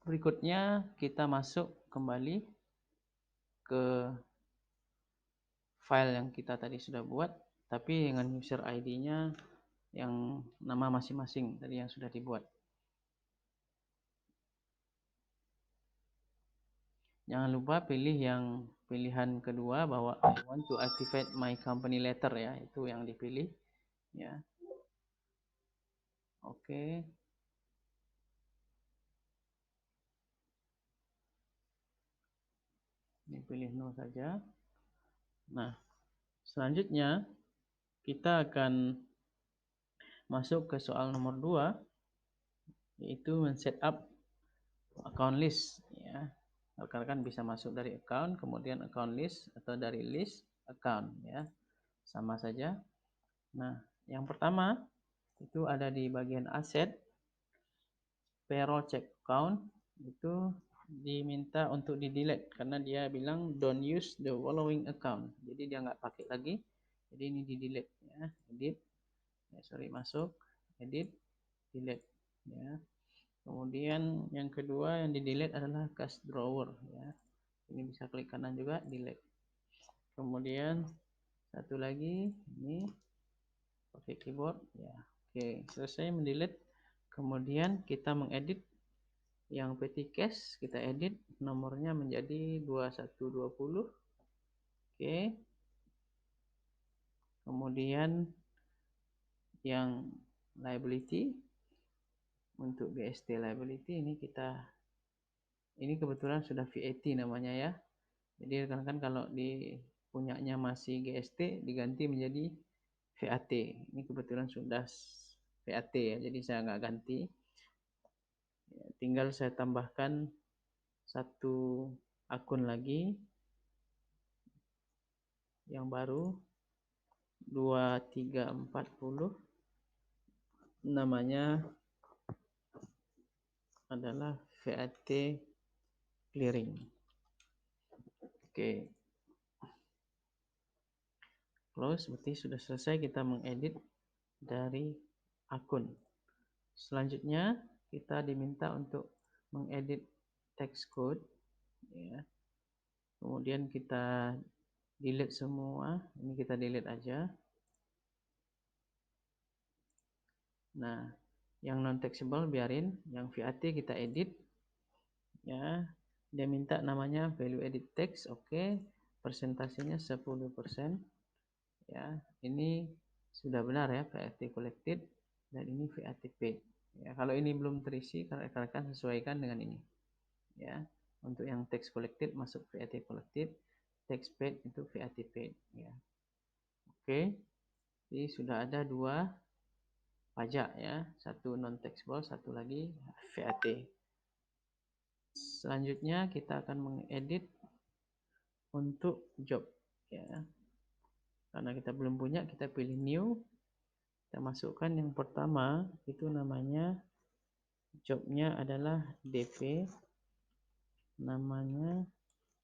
Berikutnya kita masuk kembali ke file yang kita tadi sudah buat, tapi dengan user ID-nya yang nama masing-masing tadi yang sudah dibuat. Jangan lupa pilih yang pilihan kedua bahwa I want to activate my company letter ya, itu yang dipilih ya. Oke. Ini pilih no saja. Nah, selanjutnya kita akan masuk ke soal nomor 2, yaitu men-setup account list ya. Rekan-rekan bisa masuk dari account, kemudian account list, atau dari list account ya. Sama saja. Nah, yang pertama itu ada di bagian aset, payroll check account, itu diminta untuk di delete karena dia bilang don't use the following account. Jadi dia nggak pakai lagi. Jadi ini di delete ya. Edit. Masuk, edit, delete ya. Kemudian yang kedua yang di delete adalah cash drawer ya. Ini bisa klik kanan juga, delete. Kemudian satu lagi ini pakai keyboard ya. Oke, selesai mendelete. Kemudian kita mengedit yang petty cash, kita edit nomornya menjadi 2120. Oke. Kemudian yang liability, untuk GST liability ini kebetulan sudah VAT namanya ya. Jadi rekan-rekan kalau di punyanya masih GST diganti menjadi VAT. Ini kebetulan sudah VAT ya, jadi saya nggak ganti. Tinggal saya tambahkan satu akun lagi yang baru 2340, namanya adalah VAT clearing. Oke. Close, berarti sudah selesai kita mengedit dari akun. Selanjutnya kita diminta untuk mengedit text code ya. Kemudian kita delete semua, ini kita delete aja. Nah, yang non taxable biarin, yang VAT kita edit ya. Dia minta namanya value edit text, oke. Persentasenya 10% ya. Ini sudah benar ya, VAT collected, dan ini VAT paid ya. Kalau ini belum terisi, rekan-rekan sesuaikan dengan ini ya. Untuk yang tax collected masuk VAT collected, tax paid itu VAT paid ya. Oke. Jadi sudah ada dua pajak ya, satu non taxable, satu lagi VAT. Selanjutnya kita akan mengedit untuk job ya. Karena kita belum punya, kita pilih new. Kita masukkan yang pertama, itu namanya jobnya adalah DP, namanya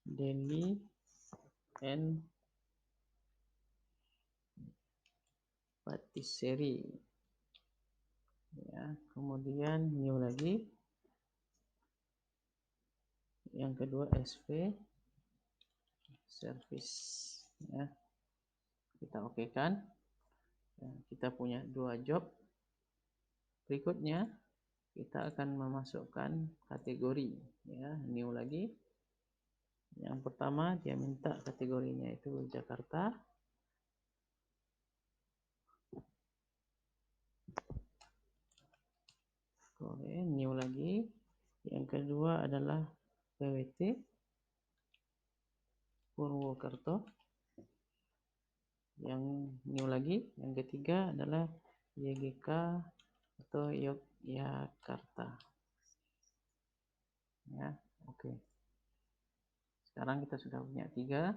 daily and patisserie ya. Kemudian new lagi, yang kedua SV service ya. Kita oke kan ya, kita punya dua job. Berikutnya kita akan memasukkan kategori ya, new lagi. Yang pertama dia minta kategorinya itu Jakarta. Oke, new lagi. Yang kedua adalah PWT Purwokerto. Yang new lagi. Yang ketiga adalah YGK atau Yogyakarta ya. Oke, sekarang kita sudah punya 3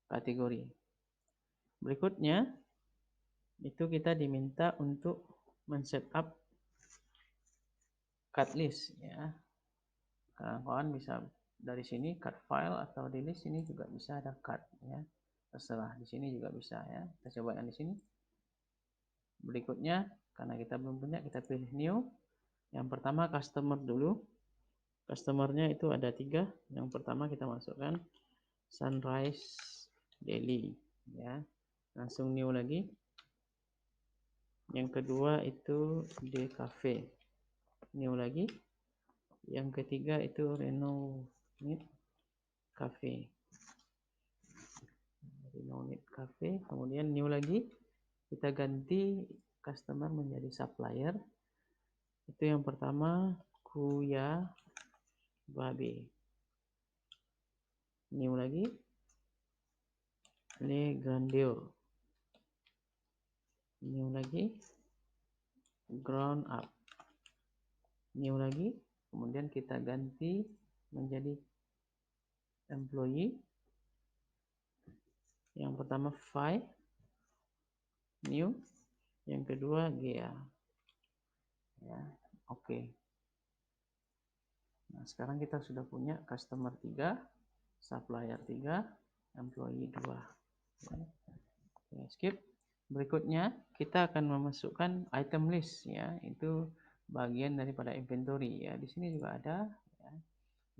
kategori. Berikutnya itu kita diminta untuk men-setup cut list ya. Kawan-kawan bisa dari sini cut file, atau di list ini juga bisa ada cut ya. Terserah, di sini juga bisa ya. Kita coba yang di sini. Berikutnya karena kita belum punya, kita pilih new. Yang pertama customer dulu. Customernya itu ada 3. Yang pertama kita masukkan Sunrise Daily, ya. Langsung new lagi. Yang kedua itu The Cafe, new lagi. Yang ketiga itu Renowned Cafe, kemudian new lagi. Kita ganti customer menjadi supplier. Itu yang pertama Kuya Babe, new lagi. Le Grandeur, new lagi. Ground Up, new lagi. Kemudian kita ganti menjadi employee. Yang pertama Fi, new. Yang kedua Gia, ya. Oke. Nah, sekarang kita sudah punya customer 3, supplier 3, employee 2. Ya. Oke, skip. Berikutnya kita akan memasukkan item list, ya. Itu bagian daripada inventory, ya. Di sini juga ada, ya,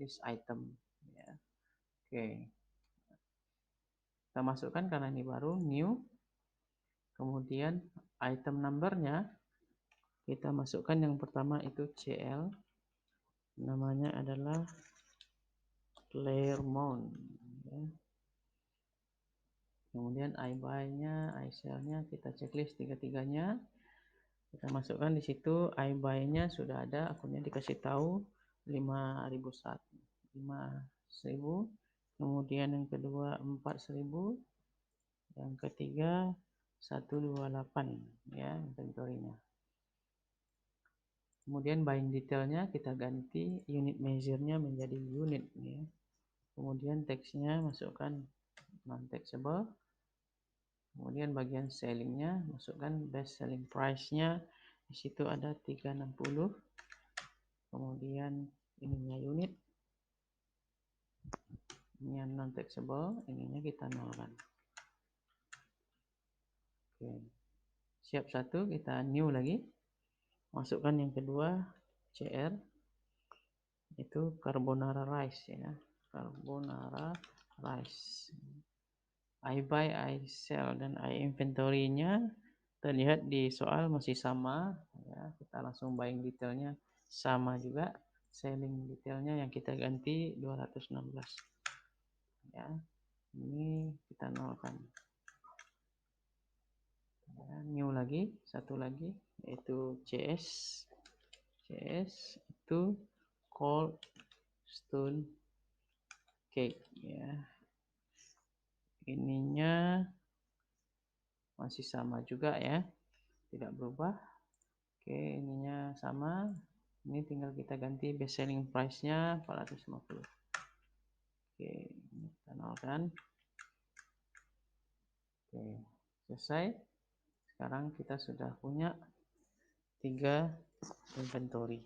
list item, ya. Oke. Kita masukkan karena ini baru, new. Kemudian item numbernya kita masukkan yang pertama itu CL. Namanya adalah Claremont, ya. Kemudian I buy-nya, I sell-nya kita checklist tiga-tiganya. Kita masukkan di situ. I buy-nya sudah ada, akunnya dikasih tahu 5.000. Kemudian yang kedua 4.000. Yang ketiga 128, ya, inventory-nya. Kemudian buying detailnya kita ganti unit measure-nya menjadi unit, ya. Kemudian text-nya masukkan non-taxable. Kemudian bagian selling-nya masukkan best selling price-nya. Di situ ada 360. Kemudian ininya unit. Ini yang non-taxable, ininya kita nolkan. Oke. Siap satu, kita new lagi. Masukkan yang kedua CR. Itu carbonara rice, ya. Carbonara rice. I buy, I sell, dan I inventory-nya terlihat di soal masih sama, ya. Kita langsung buying detailnya sama juga. Selling detailnya yang kita ganti 216, ya. Ini kita nolkan, ya. New lagi, satu lagi yaitu CS. CS itu Cold Stone Cake, ya. Ininya masih sama juga, ya, tidak berubah. Oke, ininya sama. Ini tinggal kita ganti best selling price-nya 450. Oke, ini kita nolkan. Oke, selesai. Sekarang kita sudah punya 3 inventory.